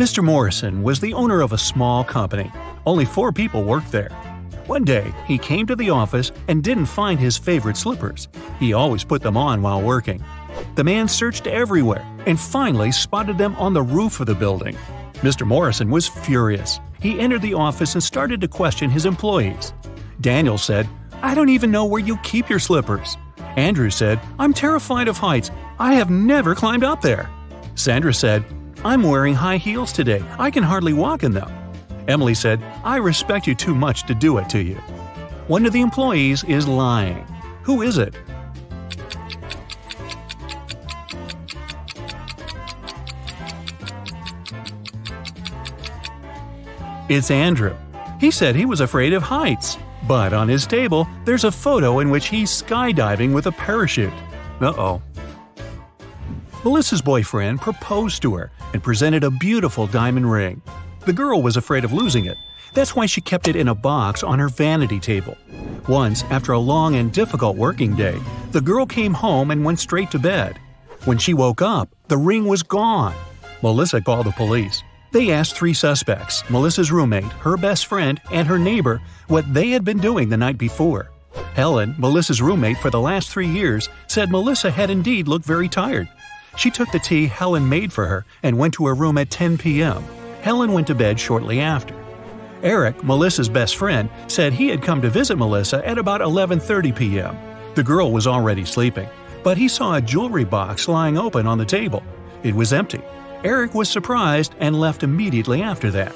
Mr. Morrison was the owner of a small company. Only 4 people worked there. One day, he came to the office and didn't find his favorite slippers. He always put them on while working. The man searched everywhere and finally spotted them on the roof of the building. Mr. Morrison was furious. He entered the office and started to question his employees. Daniel said, "I don't even know where you keep your slippers." Andrew said, "I'm terrified of heights. I have never climbed up there." Sandra said, "I'm wearing high heels today. I can hardly walk in them." Emily said, "I respect you too much to do it to you." One of the employees is lying. Who is it? It's Andrew. He said he was afraid of heights. But on his table, there's a photo in which he's skydiving with a parachute. Uh-oh. Melissa's boyfriend proposed to her and presented a beautiful diamond ring. The girl was afraid of losing it. That's why she kept it in a box on her vanity table. Once, after a long and difficult working day, the girl came home and went straight to bed. When she woke up, the ring was gone. Melissa called the police. They asked 3 suspects, Melissa's roommate, her best friend, and her neighbor, what they had been doing the night before. Helen, Melissa's roommate for the last 3 years, said Melissa had indeed looked very tired. She took the tea Helen made for her and went to her room at 10 p.m. Helen went to bed shortly after. Eric, Melissa's best friend, said he had come to visit Melissa at about 11:30 p.m. The girl was already sleeping, but he saw a jewelry box lying open on the table. It was empty. Eric was surprised and left immediately after that.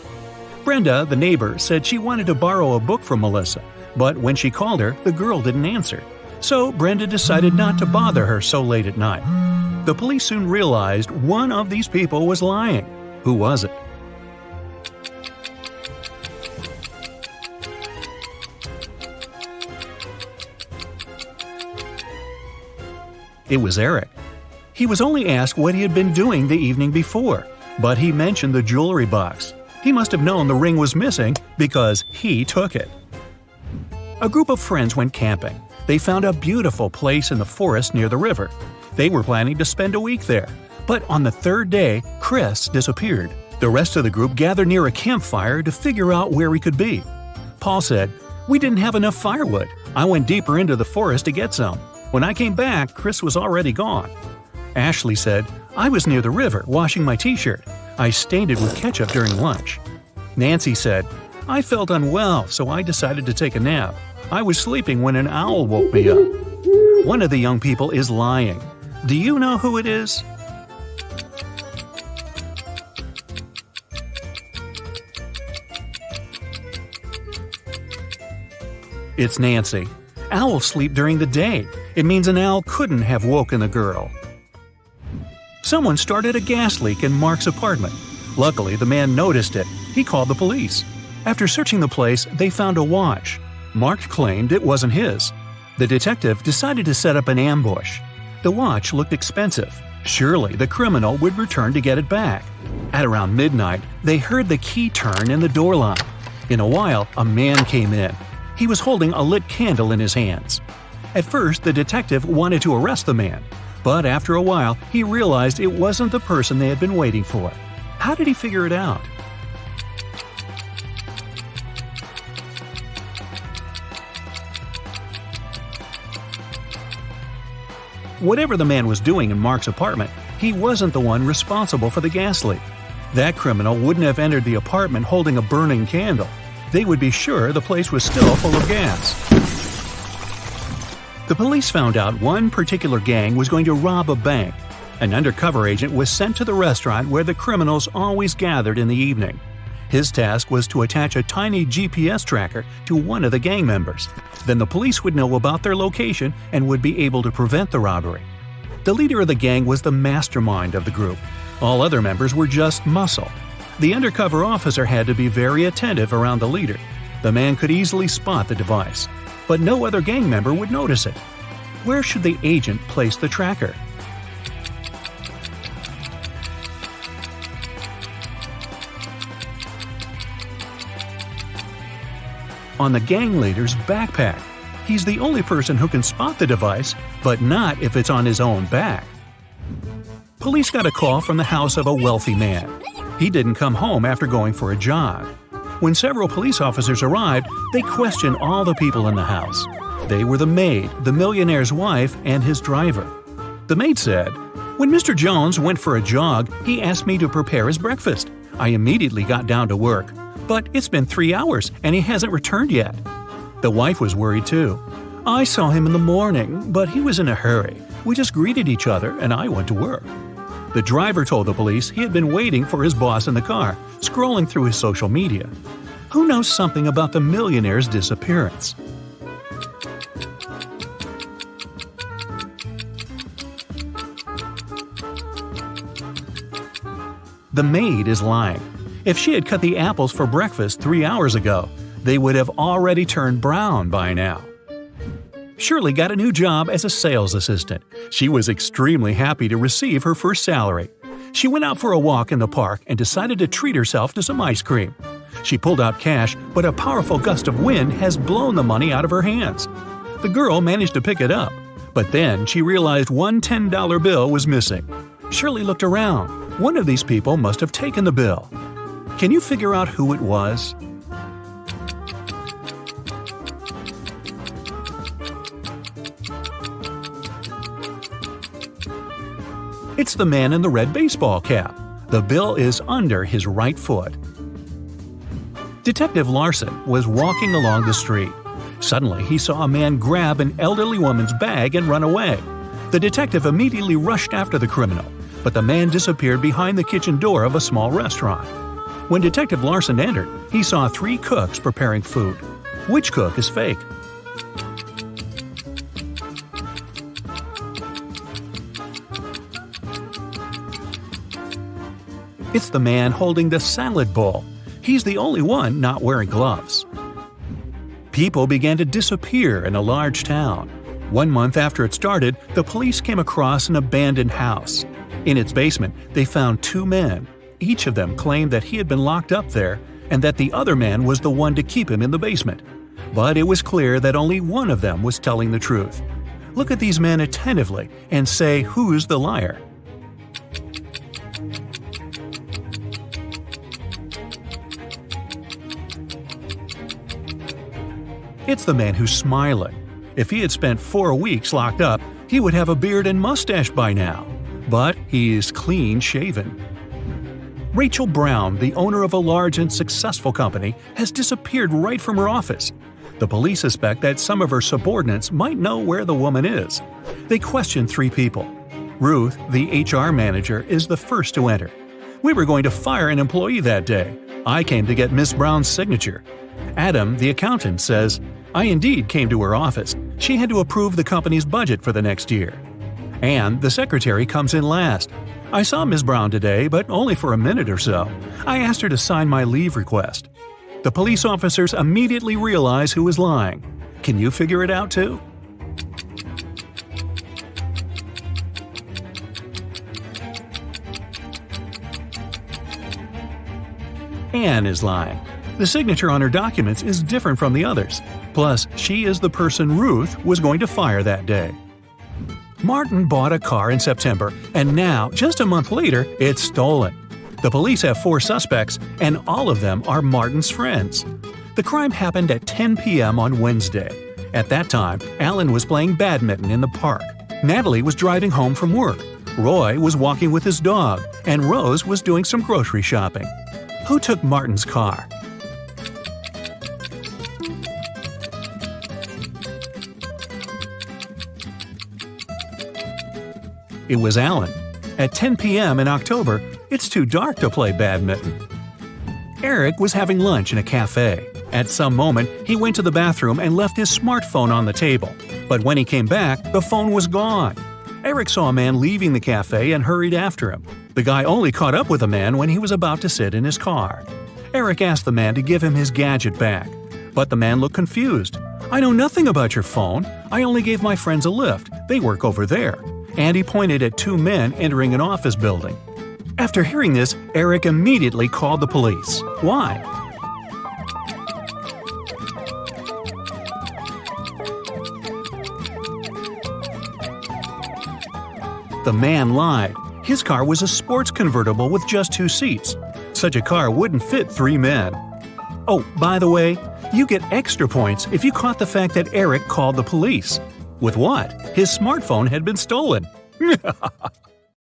Brenda, the neighbor, said she wanted to borrow a book from Melissa, but when she called her, the girl didn't answer. So Brenda decided not to bother her so late at night. The police soon realized one of these people was lying. Who was it? It was Eric. He was only asked what he had been doing the evening before, but he mentioned the jewelry box. He must have known the ring was missing because he took it. A group of friends went camping. They found a beautiful place in the forest near the river. They were planning to spend a week there, but on the 3rd day, Chris disappeared. The rest of the group gathered near a campfire to figure out where he could be. Paul said, "We didn't have enough firewood. I went deeper into the forest to get some. When I came back, Chris was already gone." Ashley said, "I was near the river washing my t-shirt. I stained it with ketchup during lunch." Nancy said, "I felt unwell, so I decided to take a nap. I was sleeping when an owl woke me up." One of the young people is lying. Do you know who it is? It's Nancy. Owls sleep during the day. It means an owl couldn't have woken the girl. Someone started a gas leak in Mark's apartment. Luckily, the man noticed it. He called the police. After searching the place, they found a watch. Mark claimed it wasn't his. The detective decided to set up an ambush. The watch looked expensive. Surely the criminal would return to get it back. At around midnight, they heard the key turn in the door lock. In a while, a man came in. He was holding a lit candle in his hands. At first, the detective wanted to arrest the man, but after a while, he realized it wasn't the person they had been waiting for. How did he figure it out? Whatever the man was doing in Mark's apartment, he wasn't the one responsible for the gas leak. That criminal wouldn't have entered the apartment holding a burning candle. They would be sure the place was still full of gas. The police found out one particular gang was going to rob a bank. An undercover agent was sent to the restaurant where the criminals always gathered in the evening. His task was to attach a tiny GPS tracker to one of the gang members. Then the police would know about their location and would be able to prevent the robbery. The leader of the gang was the mastermind of the group. All other members were just muscle. The undercover officer had to be very attentive around the leader. The man could easily spot the device, but no other gang member would notice it. Where should the agent place the tracker? On the gang leader's backpack. He's the only person who can spot the device, but not if it's on his own back. Police got a call from the house of a wealthy man. He didn't come home after going for a jog. When several police officers arrived, they questioned all the people in the house. They were the maid, the millionaire's wife, and his driver. The maid said, "When Mr. Jones went for a jog, he asked me to prepare his breakfast. I immediately got down to work. But it's been 3 hours and he hasn't returned yet." The wife was worried too. "I saw him in the morning, but he was in a hurry. We just greeted each other and I went to work." The driver told the police he had been waiting for his boss in the car, scrolling through his social media. Who knows something about the millionaire's disappearance? The maid is lying. If she had cut the apples for breakfast 3 hours ago, they would have already turned brown by now. Shirley got a new job as a sales assistant. She was extremely happy to receive her first salary. She went out for a walk in the park and decided to treat herself to some ice cream. She pulled out cash, but a powerful gust of wind has blown the money out of her hands. The girl managed to pick it up, but then she realized one $10 bill was missing. Shirley looked around. One of these people must have taken the bill. Can you figure out who it was? It's the man in the red baseball cap. The bill is under his right foot. Detective Larson was walking along the street. Suddenly, he saw a man grab an elderly woman's bag and run away. The detective immediately rushed after the criminal, but the man disappeared behind the kitchen door of a small restaurant. When Detective Larson entered, he saw 3 cooks preparing food. Which cook is fake? It's the man holding the salad bowl. He's the only one not wearing gloves. People began to disappear in a large town. 1 month after it started, the police came across an abandoned house. In its basement, they found 2 men. Each of them claimed that he had been locked up there and that the other man was the one to keep him in the basement. But it was clear that only one of them was telling the truth. Look at these men attentively and say who's the liar. It's the man who's smiling. If he had spent 4 weeks locked up, he would have a beard and mustache by now. But he is clean-shaven. Rachel Brown, the owner of a large and successful company, has disappeared right from her office. The police suspect that some of her subordinates might know where the woman is. They question 3 people. Ruth, the HR manager, is the first to enter. "We were going to fire an employee that day. I came to get Miss Brown's signature." Adam, the accountant, says, "I indeed came to her office. She had to approve the company's budget for the next year." Anne, the secretary, comes in last. "I saw Miss Brown today, but only for a minute or so. I asked her to sign my leave request." The police officers immediately realize who is lying. Can you figure it out too? Anne is lying. The signature on her documents is different from the others. Plus, she is the person Ruth was going to fire that day. Martin bought a car in September, and now, just a month later, it's stolen. The police have 4 suspects, and all of them are Martin's friends. The crime happened at 10 p.m. on Wednesday. At that time, Alan was playing badminton in the park. Natalie was driving home from work. Roy was walking with his dog, and Rose was doing some grocery shopping. Who took Martin's car? It was Alan. At 10 p.m. in October, it's too dark to play badminton. Eric was having lunch in a cafe. At some moment, he went to the bathroom and left his smartphone on the table. But when he came back, the phone was gone. Eric saw a man leaving the cafe and hurried after him. The guy only caught up with the man when he was about to sit in his car. Eric asked the man to give him his gadget back. But the man looked confused. "I know nothing about your phone. I only gave my friends a lift. They work over there." And he pointed at 2 men entering an office building. After hearing this, Eric immediately called the police. Why? The man lied. His car was a sports convertible with just 2 seats. Such a car wouldn't fit 3 men. Oh, by the way, you get extra points if you caught the fact that Eric called the police. With what? His smartphone had been stolen.